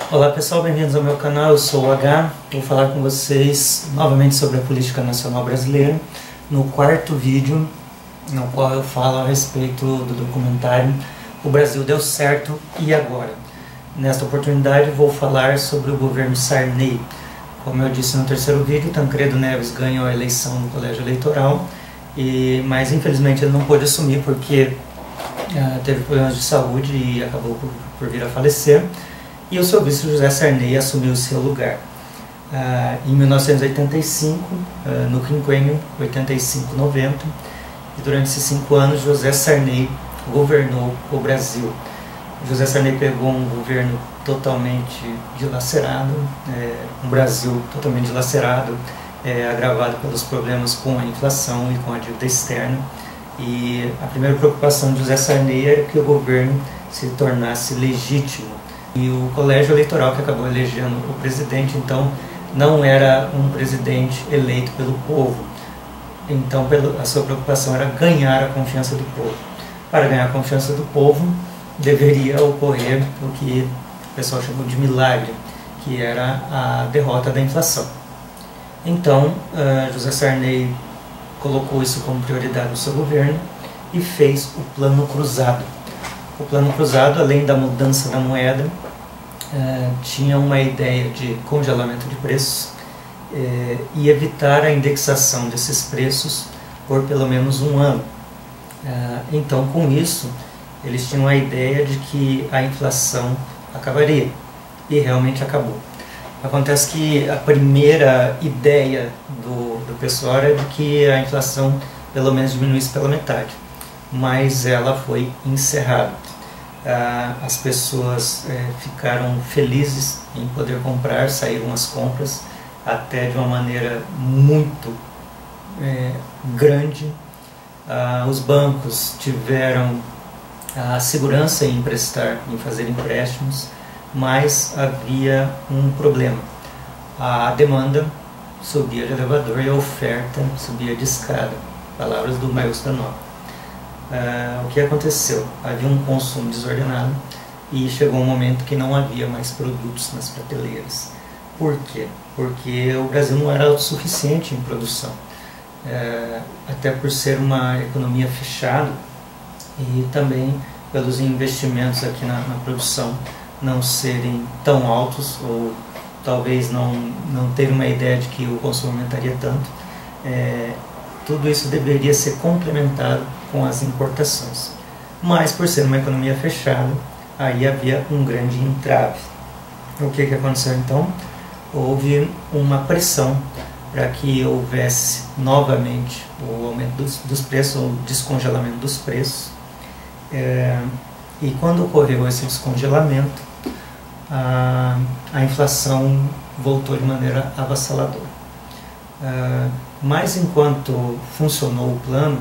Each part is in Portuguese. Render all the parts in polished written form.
Olá pessoal, bem-vindos ao meu canal, eu sou o H. Vou falar com vocês novamente sobre a política nacional brasileira no quarto vídeo, no qual eu falo a respeito do documentário O Brasil Deu Certo e Agora. Nesta oportunidade vou falar sobre o governo Sarney. Como eu disse no terceiro vídeo, Tancredo Neves ganhou a eleição no colégio eleitoral, mas infelizmente ele não pôde assumir porque teve problemas de saúde e acabou por vir a falecer. E o seu vice José Sarney assumiu seu lugar. Em 1985, no quinquênio 85-90, e durante esses 5 anos José Sarney governou o Brasil. José Sarney pegou um governo totalmente dilacerado, um Brasil totalmente dilacerado, agravado pelos problemas com a inflação e com a dívida externa. E a primeira preocupação de José Sarney era que o governo se tornasse legítimo. E o colégio eleitoral que acabou elegendo o presidente, então, não era um presidente eleito pelo povo. Então, a sua preocupação era ganhar a confiança do povo. Para ganhar a confiança do povo, deveria ocorrer o que o pessoal chamou de milagre, que era a derrota da inflação. Então, José Sarney colocou isso como prioridade no seu governo e fez o Plano Cruzado. O Plano Cruzado, além da mudança da moeda, tinha uma ideia de congelamento de preços e evitar a indexação desses preços por pelo menos um ano. Então, com isso, eles tinham a ideia de que a inflação acabaria, e realmente acabou. Acontece que a primeira ideia do pessoal era de que a inflação pelo menos diminuísse pela metade, mas ela foi encerrada. As pessoas ficaram felizes em poder comprar, saíram as compras até de uma maneira muito grande. Os bancos tiveram a segurança em emprestar, em fazer empréstimos, mas havia um problema. A demanda subia de elevador e a oferta subia de escada. Palavras do Maius da Nova. O que aconteceu? Havia um consumo desordenado e chegou um momento que não havia mais produtos nas prateleiras. Por quê? Porque o Brasil não era autossuficiente em produção. Até por ser uma economia fechada e também pelos investimentos aqui na produção não serem tão altos, ou talvez não ter uma ideia de que o consumo aumentaria tanto. Tudo isso deveria ser complementado com as importações. Mas, por ser uma economia fechada, aí havia um grande entrave. O que aconteceu então? Houve uma pressão para que houvesse novamente o aumento dos preços, ou descongelamento dos preços. E quando ocorreu esse descongelamento, a inflação voltou de maneira avassaladora. Mas enquanto funcionou o plano,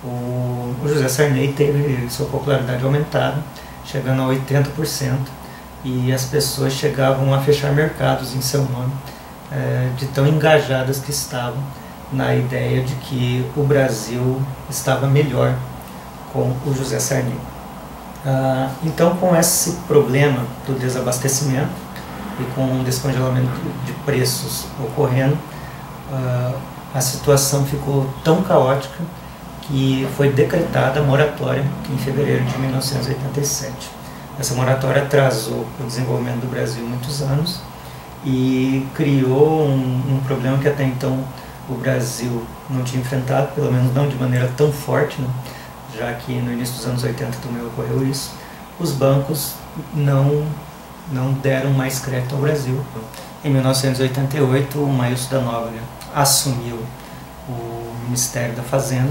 o José Sarney teve sua popularidade aumentada, chegando a 80%, e as pessoas chegavam a fechar mercados em seu nome, de tão engajadas que estavam na ideia de que o Brasil estava melhor com o José Sarney. Então, com esse problema do desabastecimento e com o descongelamento de preços ocorrendo, a situação ficou tão caótica que foi decretada a moratória em fevereiro de 1987. Essa moratória atrasou o desenvolvimento do Brasil muitos anos e criou um problema que até então o Brasil não tinha enfrentado, pelo menos não de maneira tão forte, né? Já que no início dos anos 80 também ocorreu isso. Os bancos não deram mais crédito ao Brasil. Em 1988, o Maius da Nova assumiu o Ministério da Fazenda.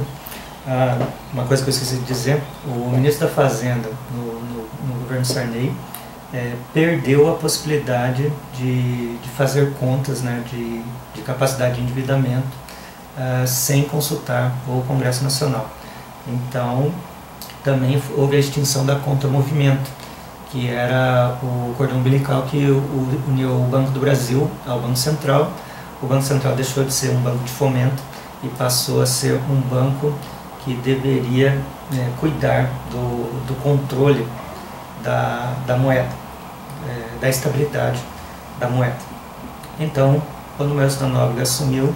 Uma coisa que eu esqueci de dizer: o ministro da Fazenda no governo Sarney perdeu a possibilidade de fazer contas, né, de capacidade de endividamento sem consultar o Congresso Nacional. Então, também houve a extinção da conta movimento, que era o cordão umbilical que uniu o Banco do Brasil ao Banco Central. O Banco Central deixou de ser um banco de fomento e passou a ser um banco que deveria cuidar do controle da moeda. da estabilidade da moeda. Então, quando o Mélcio da Nóbrega assumiu,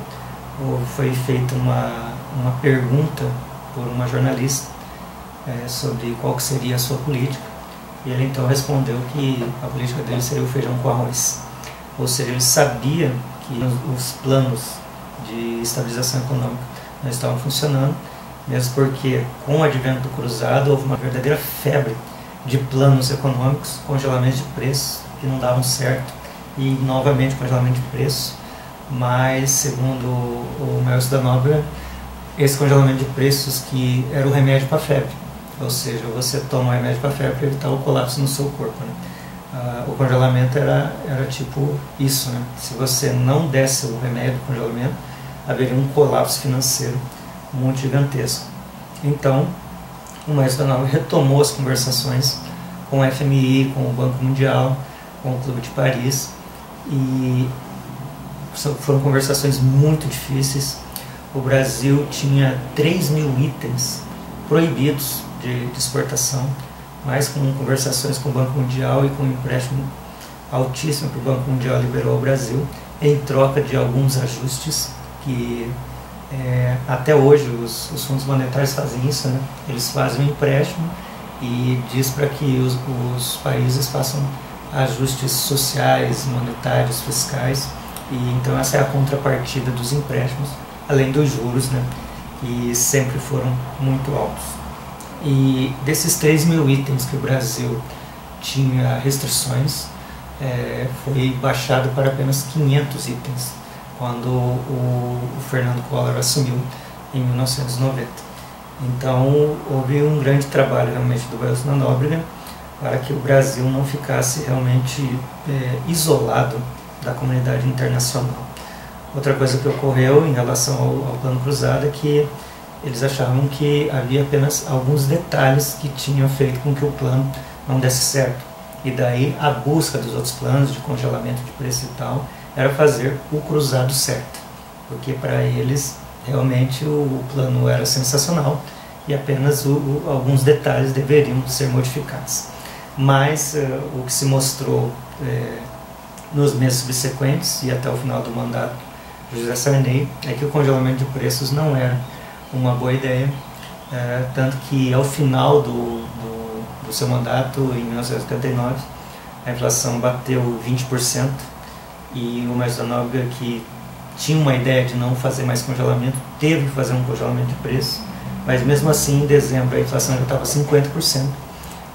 foi feita uma pergunta por uma jornalista sobre qual que seria a sua política, e ele então respondeu que a política dele seria o feijão com arroz. Ou seja, ele sabia que os planos de estabilização econômica não estavam funcionando, mesmo porque com o advento do cruzado houve uma verdadeira febre de planos econômicos, congelamento de preços que não davam certo, e novamente congelamento de preço. Mas, segundo o Mélcio da Nóbrega, esse congelamento de preços que era o remédio para a febre, ou seja, você toma o remédio para a febre para evitar o colapso no seu corpo, né? O congelamento era tipo isso, né? Se você não desse o remédio do congelamento, haveria um colapso financeiro muito gigantesco. Então, o Mélcio da Nóbrega retomou as conversações com o FMI, com o Banco Mundial, com o Clube de Paris, e foram conversações muito difíceis. O Brasil tinha 3.000 itens proibidos de exportação, mas com conversações com o Banco Mundial e com um empréstimo altíssimo que o Banco Mundial liberou ao Brasil, em troca de alguns ajustes que até hoje os fundos monetários fazem isso, né? Eles fazem um empréstimo e diz para que os países façam ajustes sociais, monetários, fiscais, e então essa é a contrapartida dos empréstimos, além dos juros, né? Que sempre foram muito altos. E desses 3.000 itens que o Brasil tinha restrições, foi baixado para apenas 500 itens, quando o Fernando Collor assumiu em 1990. Então houve um grande trabalho realmente do Mélcio da Nóbrega para que o Brasil não ficasse realmente isolado da comunidade internacional. Outra coisa que ocorreu em relação ao Plano Cruzado é que eles achavam que havia apenas alguns detalhes que tinham feito com que o plano não desse certo. E daí a busca dos outros planos de congelamento de preço e tal era fazer o cruzado certo, porque para eles realmente o plano era sensacional e apenas alguns detalhes deveriam ser modificados. Mas o que se mostrou nos meses subsequentes e até o final do mandato de José Sarney é que o congelamento de preços não era uma boa ideia, tanto que ao final do seu mandato, em 1979, a inflação bateu 20%, e o Mélcio da Nóbrega, que tinha uma ideia de não fazer mais congelamento, teve que fazer um congelamento de preço, mas mesmo assim em dezembro a inflação já estava 50%,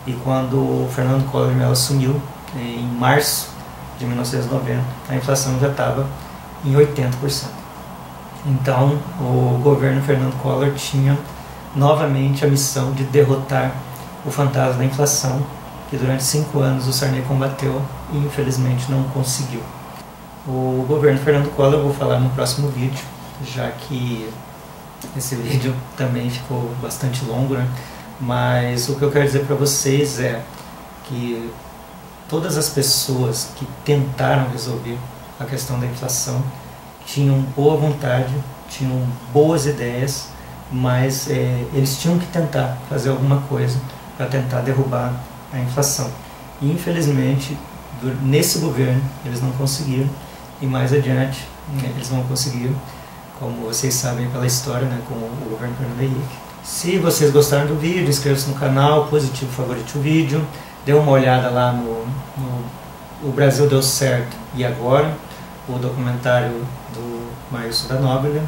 e quando o Fernando Collor de Mello assumiu, em março de 1990, a inflação já estava em 80%. Então o governo Fernando Collor tinha novamente a missão de derrotar o fantasma da inflação, que durante 5 anos o Sarney combateu e infelizmente não conseguiu. O governo Fernando Collor eu vou falar no próximo vídeo, já que esse vídeo também ficou bastante longo, né? Mas o que eu quero dizer para vocês é que todas as pessoas que tentaram resolver a questão da inflação tinham boa vontade, tinham boas ideias, mas eles tinham que tentar fazer alguma coisa para tentar derrubar a inflação. E infelizmente, nesse governo, eles não conseguiram, e mais adiante eles vão conseguir, como vocês sabem pela história, né, com o governo Fernando Henrique. Se vocês gostaram do vídeo, inscreva-se no canal, positivo, favorite o vídeo, dê uma olhada lá no O Brasil Deu Certo e Agora, o documentário do Mélcio da Nóbrega,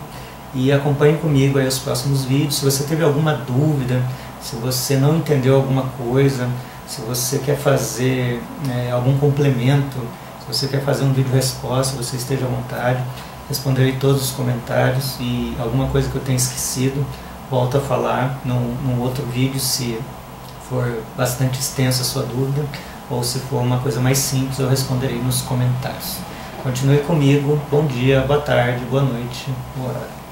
e acompanhe comigo aí os próximos vídeos. Se você teve alguma dúvida, se você não entendeu alguma coisa, se você quer fazer algum complemento, se você quer fazer um vídeo resposta, você esteja à vontade, responderei todos os comentários, e alguma coisa que eu tenha esquecido, volto a falar num outro vídeo, se for bastante extensa a sua dúvida, ou se for uma coisa mais simples, eu responderei nos comentários. Continue comigo, bom dia, boa tarde, boa noite, boa hora.